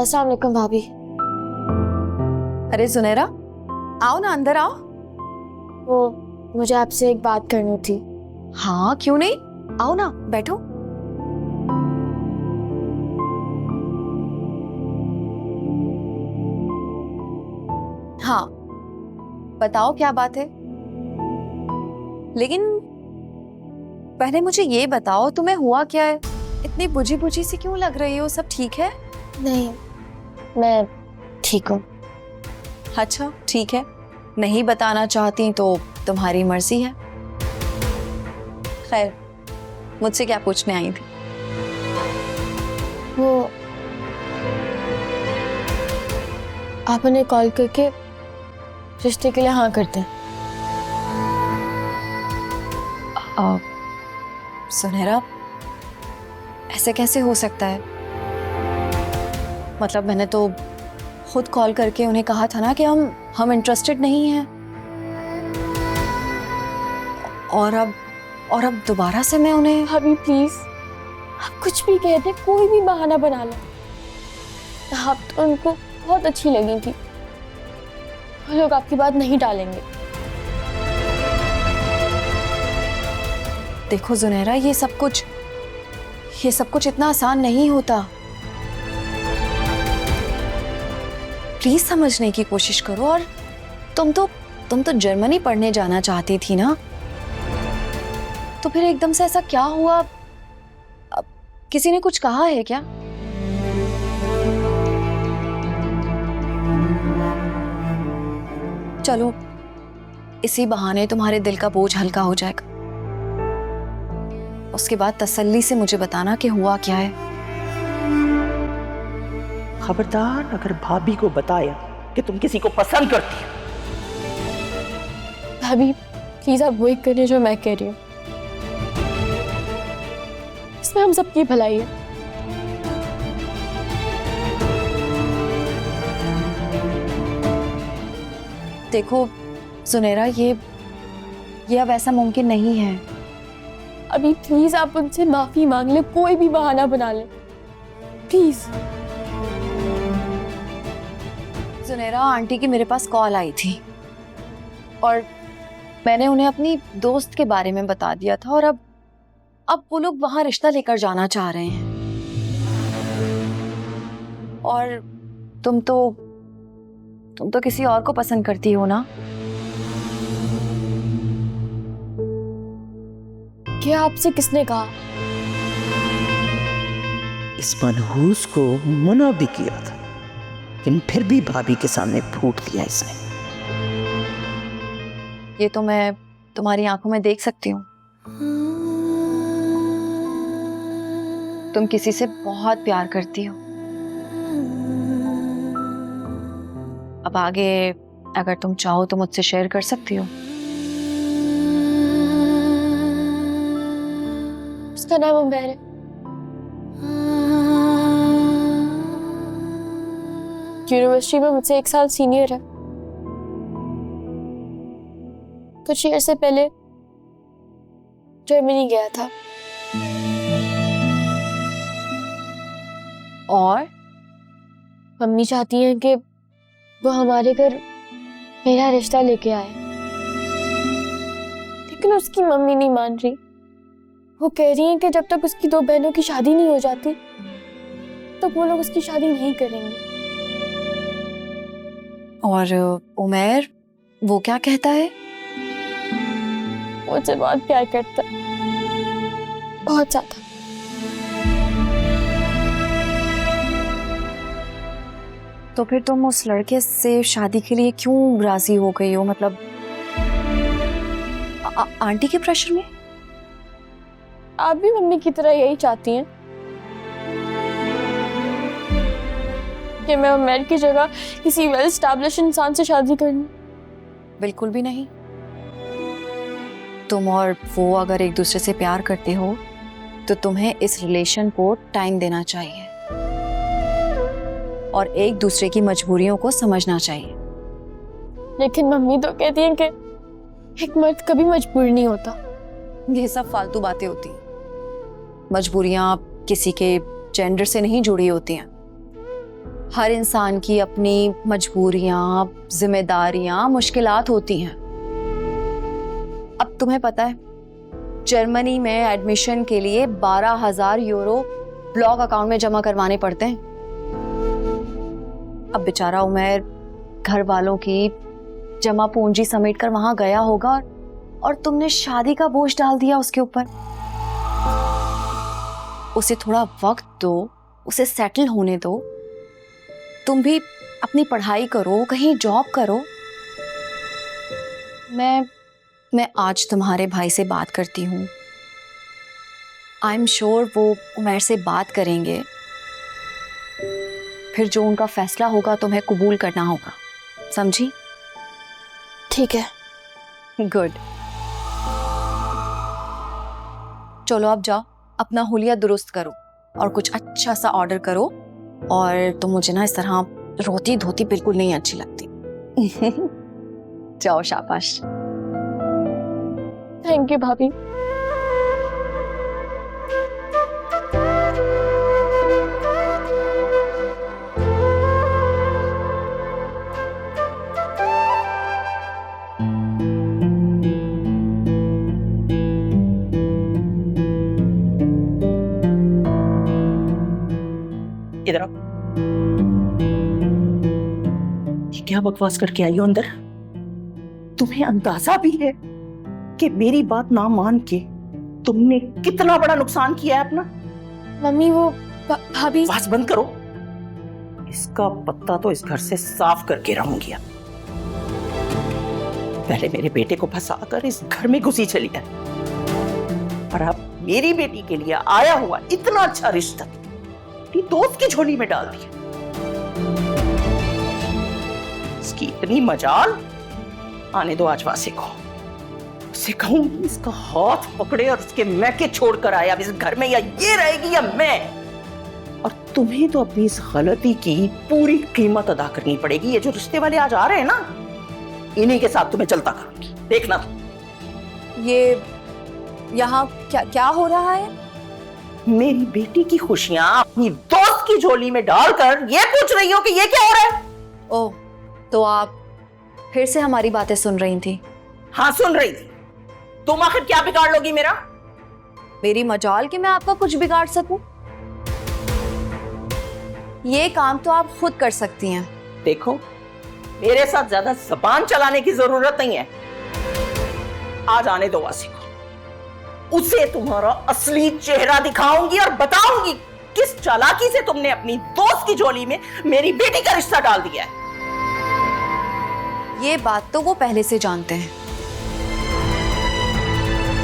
अस्सलाम वालेकुम भाभी। अरे सुनहरा, आओ ना, अंदर आओ। वो मुझे आपसे एक बात करनी थी। हाँ क्यों नहीं, आओ ना, बैठो। हाँ बताओ क्या बात है, लेकिन पहले मुझे ये बताओ तुम्हें हुआ क्या है, इतनी बुझी बुझी सी क्यों लग रही हो, सब ठीक है? नहीं, मैं ठीक हूँ। अच्छा ठीक है, नहीं बताना चाहती तो तुम्हारी मर्जी है। खैर, मुझसे क्या पूछने आई थी? वो आप उन्हें कॉल करके रिश्ते के लिए हाँ करते हैं। सुनहरा, ऐसे कैसे हो सकता है? मतलब मैंने तो खुद कॉल करके उन्हें कहा था ना कि हम इंटरेस्टेड नहीं हैं। और अब दोबारा से मैं उन्हें... भाभी प्लीज, आप कुछ भी कहते, कोई भी बहाना बना लो। आप तो उनको बहुत अच्छी लगी थी, वो लोग आपकी बात नहीं टालेंगे। देखो सुनहरा, ये सब कुछ इतना आसान नहीं होता। प्लीज समझने की कोशिश करो। और तुम तो जर्मनी पढ़ने जाना चाहती थी ना, तो फिर एकदम से ऐसा क्या हुआ? अब किसी ने कुछ कहा है क्या? चलो, इसी बहाने तुम्हारे दिल का बोझ हल्का हो जाएगा। उसके बाद तसल्ली से मुझे बताना कि हुआ क्या है। खबरदार अगर भाभी को बताया कि तुम किसी को पसंद करती हो। भाभी प्लीज, आप वही करें जो मैं कह रही हूँ, इसमें हम सबकी भलाई है। देखो सुनहरा, ये अब ऐसा मुमकिन नहीं है। अभी प्लीज आप उनसे माफी मांग ले, कोई भी बहाना बना ले प्लीज। सुनहरा, आंटी की मेरे पास कॉल आई थी और मैंने उन्हें अपनी दोस्त के बारे में बता दिया था, और अब वो लोग वहां रिश्ता लेकर जाना चाह रहे हैं। और तुम तो किसी और को पसंद करती हो ना? क्या आपसे किसने कहा? इस मनहूस को मना भी किया था, लेकिन फिर भी भाभी के सामने फूट दिया इसने। ये तो मैं तुम्हारी आंखों में देख सकती हूँ। तुम किसी से बहुत प्यार करती हो। अब आगे अगर तुम चाहो तो मुझसे शेयर कर सकती हो। उसका नाम उमैर है। यूनिवर्सिटी में मुझसे 1 साल सीनियर है। कुछ ईयर से पहले जर्मनी गया था। और मम्मी चाहती हैं कि वो हमारे घर मेरा रिश्ता लेके आए, लेकिन उसकी मम्मी नहीं मान रही। वो कह रही हैं कि जब तक उसकी 2 बहनों की शादी नहीं हो जाती तो वो लोग उसकी शादी नहीं करेंगे। और उमैर, वो क्या कहता है? मुझसे बहुत प्यार करता है, बहुत ज्यादा। तो फिर तुम उस लड़के से शादी के लिए क्यों राजी हो गई हो? मतलब आंटी के प्रेशर में? आप भी मम्मी की तरह यही चाहती हैं कि मैं उमैर की जगह किसी वेल एस्टैब्लिश इंसान से शादी करनी? बिल्कुल भी नहीं। तुम और वो अगर एक दूसरे से प्यार करते हो तो तुम्हें इस रिलेशन को टाइम देना चाहिए और एक दूसरे की मजबूरियों को समझना चाहिए। लेकिन मम्मी तो कहती हैं कि एक मर्द कभी मजबूर नहीं होता। ये सब फालतू बातें होती हैं। मजबूरियां किसी के जेंडर से नहीं जुड़ी होती हैं। हर इंसान की अपनी मजबूरियां, जिम्मेदारियां, मुश्किलात होती हैं। अब तुम्हें पता है जर्मनी में एडमिशन के लिए 12,000 यूरो ब्लॉक अकाउंट में जमा करवाने पड़ते हैं। अब बेचारा उमैर घर वालों की जमा पूंजी समेट कर वहां गया होगा और तुमने शादी का बोझ डाल दिया उसके ऊपर। उसे थोड़ा वक्त दो, उसे सेटल होने दो। तुम भी अपनी पढ़ाई करो, कहीं जॉब करो। मैं आज तुम्हारे भाई से बात करती हूँ। आई एम श्योर वो उमैर से बात करेंगे। फिर जो उनका फैसला होगा तुम्हें कबूल करना होगा, समझी? ठीक है। गुड। चलो अब जाओ, अपना हुलिया दुरुस्त करो और कुछ अच्छा सा ऑर्डर करो। और तुम मुझे ना इस तरह रोती धोती बिल्कुल नहीं अच्छी लगती। जाओ, शाबाश। थैंक यू भाभी। इधर आओ। ये क्या बकवास करके आई हो अंदर? तुम्हें अंदाजा भी है कि मेरी बात ना मान के तुमने कितना बड़ा नुकसान किया है अपना? मम्मी वो भाभी। बस बंद करो। इसका पत्ता तो इस घर से साफ करके रहूंगी अब। पहले मेरे बेटे को फंसाकर इस घर में घुसी चली है और अब मेरी बेटी के लिए आया हुआ इतना अच्छा रिश्ता दोस्त की झोली में डाल दिया। इसकी इतनी मजाल। आने दो आज वासे को। उसे कहूंगी इसका हाथ पकड़े और उसके मैके छोड़कर आया अब इस घर में, या ये रहेगी या मैं। और तुम्हें तो अपनी इस गलती की पूरी कीमत अदा करनी पड़ेगी। ये जो रिश्ते वाले आज आ रहे हैं ना, इन्हीं के साथ तुम्हें चलता करूंगी, देखना। ये यहाँ क्या हो रहा है? मेरी बेटी की खुशियां अपनी दोस्त की झोली में डालकर ये पूछ रही हो कि ये क्या हो रहा है? ओह, तो आप फिर से हमारी बातें सुन रही थी? हाँ, सुन रही थी। तुम आखिर क्या बिगाड़ लोगी मेरा? मेरी मजाल कि मैं आपका कुछ बिगाड़ सकूं? ये काम तो आप खुद कर सकती हैं। देखो, मेरे साथ ज्यादा जबान चलाने की जरूरत नहीं है। आज आने दो वासी को। उसे तुम्हारा असली चेहरा दिखाऊंगी और बताऊंगी किस चालाकी से तुमने अपनी दोस्त की झोली में मेरी बेटी का रिश्ता डाल दिया है। ये बात तो वो पहले से जानते हैं।